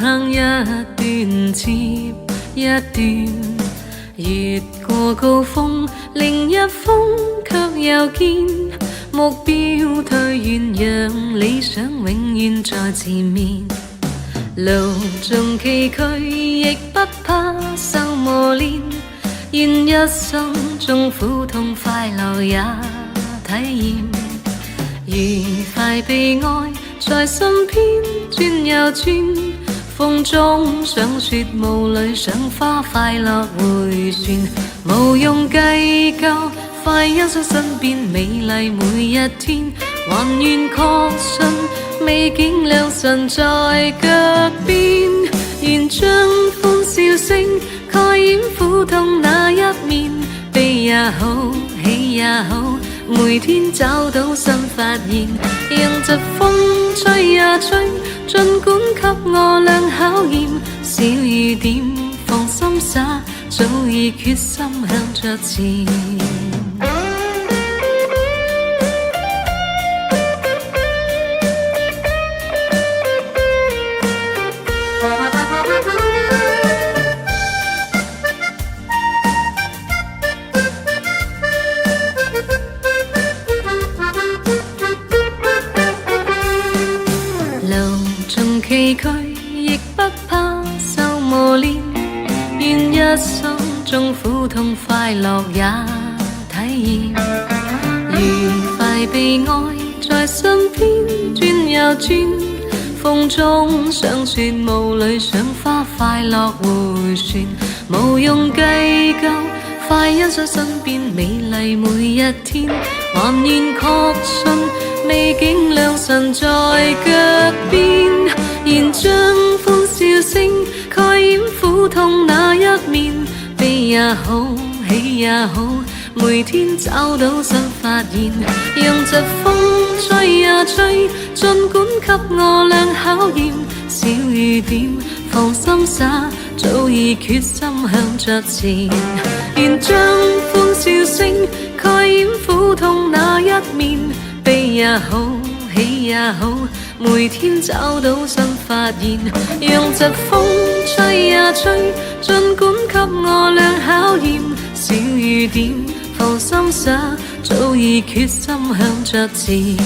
行一段接一段，越過高峰，另一峰卻又見目標退遠，讓理想永遠在前面。路縱崎嶇，亦不怕受磨練，願一生中苦痛快樂也體驗。愉快悲哀在身邊轉又轉，風中想雪霧裏賞花，快樂迴旋，無用計較，快欣賞身邊美麗每一天，還願確信美景良辰在腳邊，願將歡笑聲蓋掩苦痛那一面，悲也好，喜也好，每天找到新發現，讓疾風吹呀吹，儘管給我倆考驗，小雨點放心灑，早已決心向着前。崎嶇亦不怕受磨練，願一生中苦痛快樂也體驗。愉快悲哀在身邊轉又轉，風中賞雪霧裏賞花，快樂迴旋，無用計較，快欣賞身邊美麗每一天，還願確信美景良辰在腳邊，願將歡笑聲蓋掩苦痛那一面，悲也好，喜也好，每天找到新發現，讓疾風吹呀吹，儘管給我倆考驗，小雨點放心灑，早已決心向着前，願將歡笑聲蓋掩苦痛那一面，悲也好，喜也好，每天找到新發現，讓疾風吹呀吹，儘管給我倆考驗，小雨點放心灑，早已決心向着前。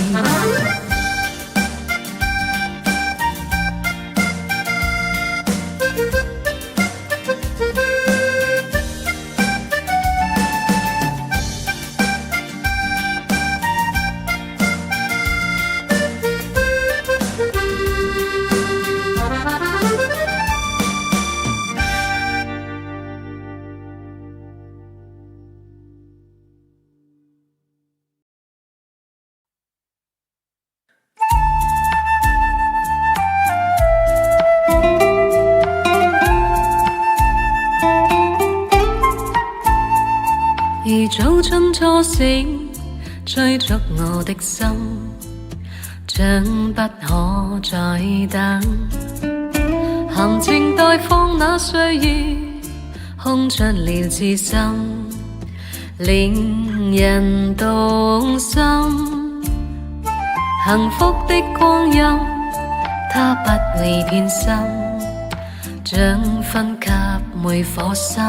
如早春初醒，追逐我的心，將不可再等。含情待放那歲月，空出了痴心，令人動心。幸福的光陰，它不會偏心，將分給每顆心。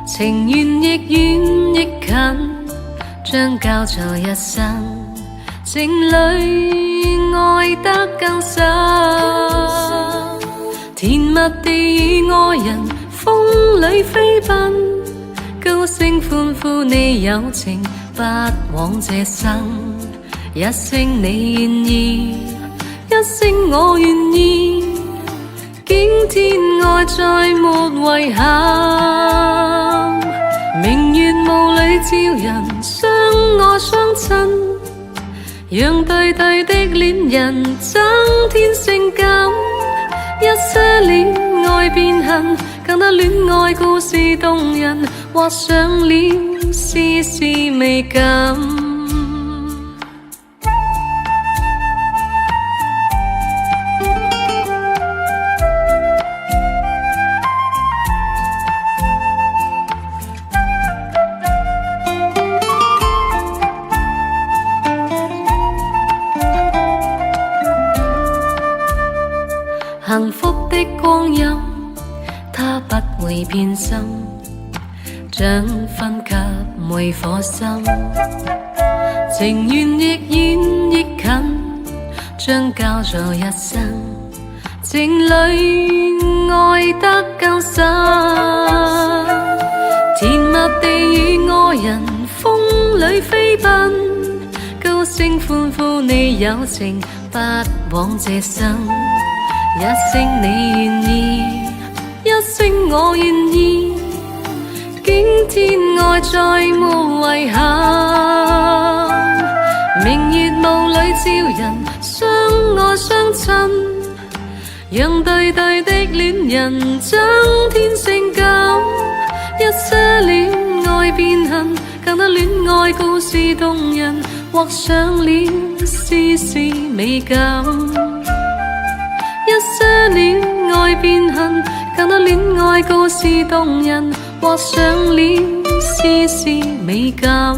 情緣亦遠亦近，將交錯一生，情侶愛得更深。甜蜜地與愛人風裏飛奔，高聲歡呼你友情不枉這生。一聲你願意，一聲我願意，經天愛再沒遺憾。明月霧裏照人相愛相親，讓對對的戀人增添性感。一些戀愛變恨，更得戀愛故事動人，畫上了絲絲美感。幸福的光陰，它不會變心，將分給每顆心。情緣亦遠亦近，將交咗一生，情侶愛得更深。甜蜜地與愛人風裏飛奔，高聲歡呼你友情不枉這生。一聲你願意，一聲我願意，驚天愛再無遺憾。明月霧裏照人相愛相親，讓對對的戀人增添性感。一些戀愛變恨，更多戀愛故事動人，畫上了絲絲美感。一些戀愛變恨，更多戀愛故事動人，畫上了絲絲美感。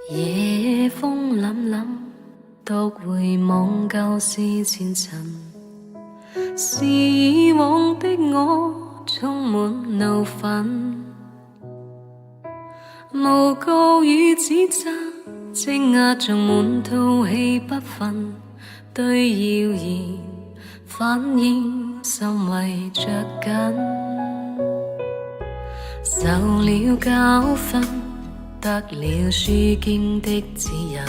夜風凜凜，獨回望舊事前塵，是以往的我充滿怒憤，誣告與指責積壓着滿肚氣不忿，對謠言反應甚為着緊，受了教訓，得了書經的指引，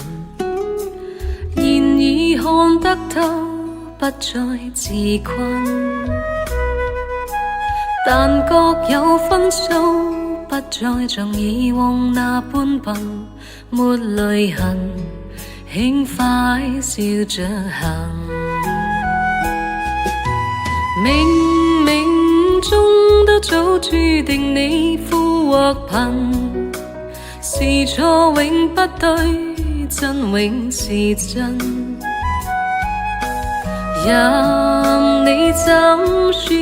然而看得透，不再自困。但各有分數，不再像以往那般笨，沒淚痕，輕快笑着行。冥冥中都早注定你富或貧，是錯永不對，真永是真。任你怎說，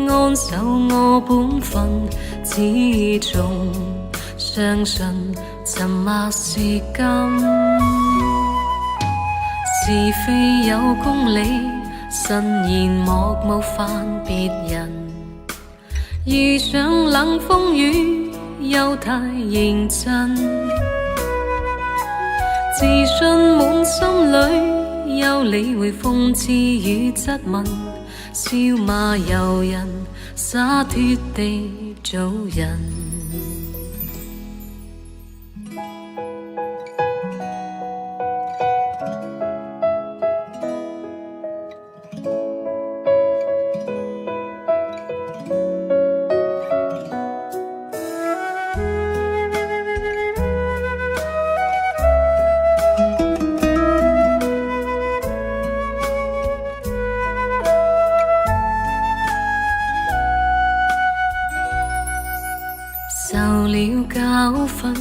安守我本分，始終相信沉默是金。是非有公理，慎言莫冒犯別人。遇上冷風雨，又太認真，自信滿心裏，又理會諷刺與質問，笑罵由人，灑脫地做人。受了教訓，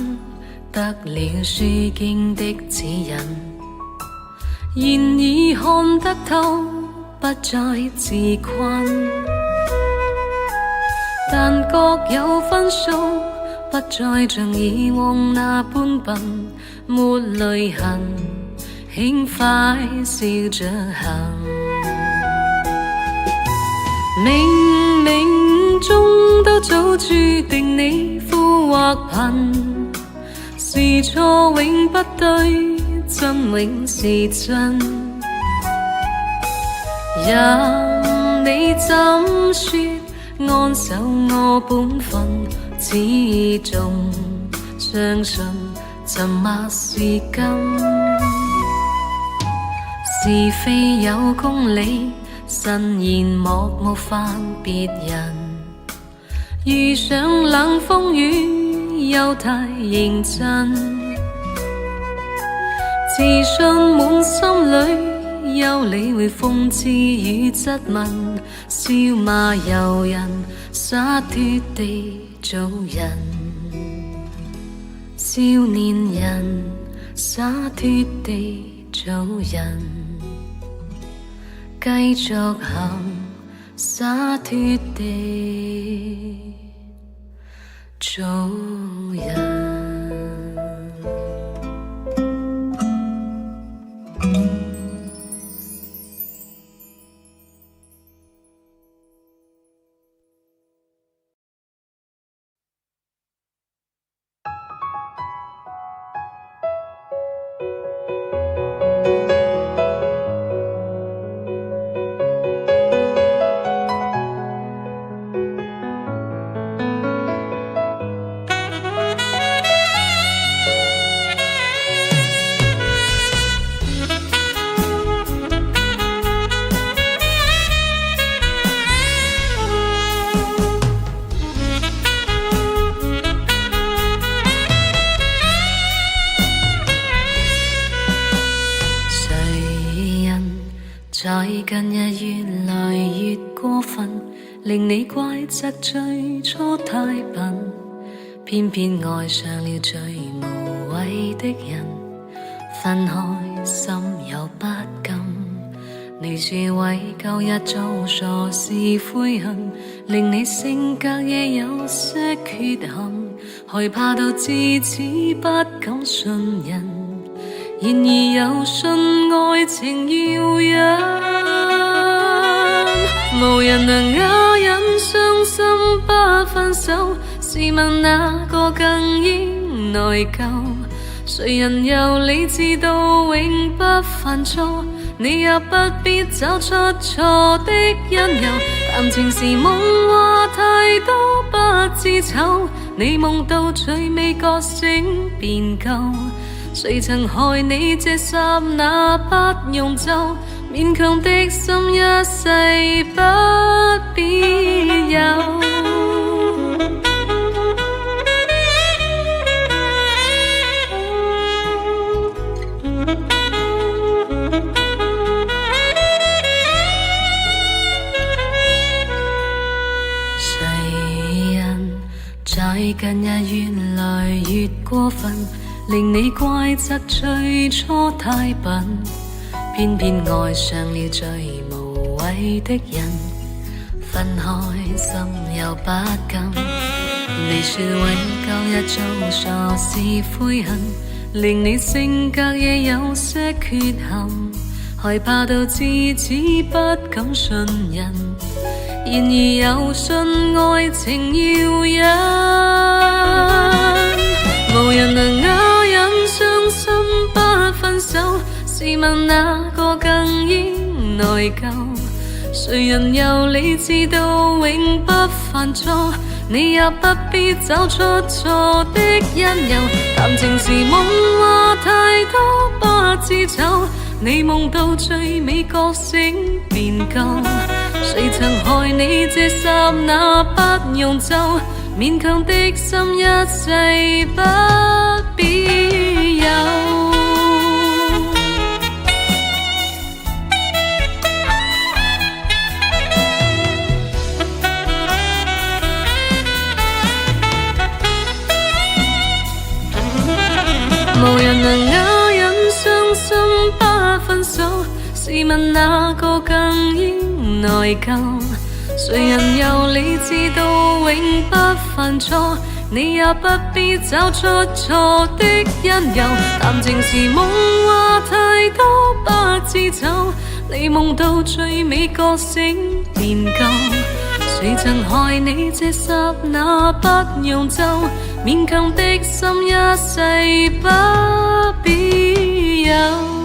得了書經的指引，然而看得透，不再自困。但各有分數，不再像以往那般笨，沒淚痕，輕快笑着行。冥冥中都早注定你富或貧，是錯永不對，真永是真。任你怎說，安守我本分，始終相信沉默是金。是非有公理，慎言莫冒犯別人。遇上冷風雨，又太認真。自信滿心裏，又理會諷刺與質問。笑罵由人，灑脫地做人。少年人，灑脫地做人。繼續行，灑脫地做人。在近日越來越過分，令你怪責最初太笨，偏偏愛上了最無謂的人，分開心有不甘。你說為舊日做傻事悔恨，令你性格也有些缺陷，害怕到至此不敢信人。然而又信愛情遙遠，無人能啞忍傷心不分手。試問哪個更應內疚？誰人有理智到永不犯錯？你也不必找出錯的因由。談情時夢話太多不知醜，你夢到最美覺醒便夠。誰曾害你這剎那不用走，勉強的心一世不必有。誰人在近日越來越過分，令你怪責最初太笨，偏偏愛上了最無謂的人，分開心又不甘。你說為舊日做傻事悔恨，令你性格也有些缺陷，害怕到至此不敢信人。然而又信愛情遙遠，無人能啞忍傷心不分手。試問哪個更應內疚？誰人有理智到永不犯錯？你也不必找出錯的因由。談情時夢話太多不知醜，你夢到最美覺醒便夠。誰曾害你這剎那不用走，勉強的心一世不必有。無人能啞忍傷心不分手，試問哪個更應內疚？誰人有理智到永不犯錯？你也不必找出錯的因由。談情時夢話太多不知醜，你夢到最美覺醒便夠。誰曾害你這剎那不用走，勉強的心一世不必有。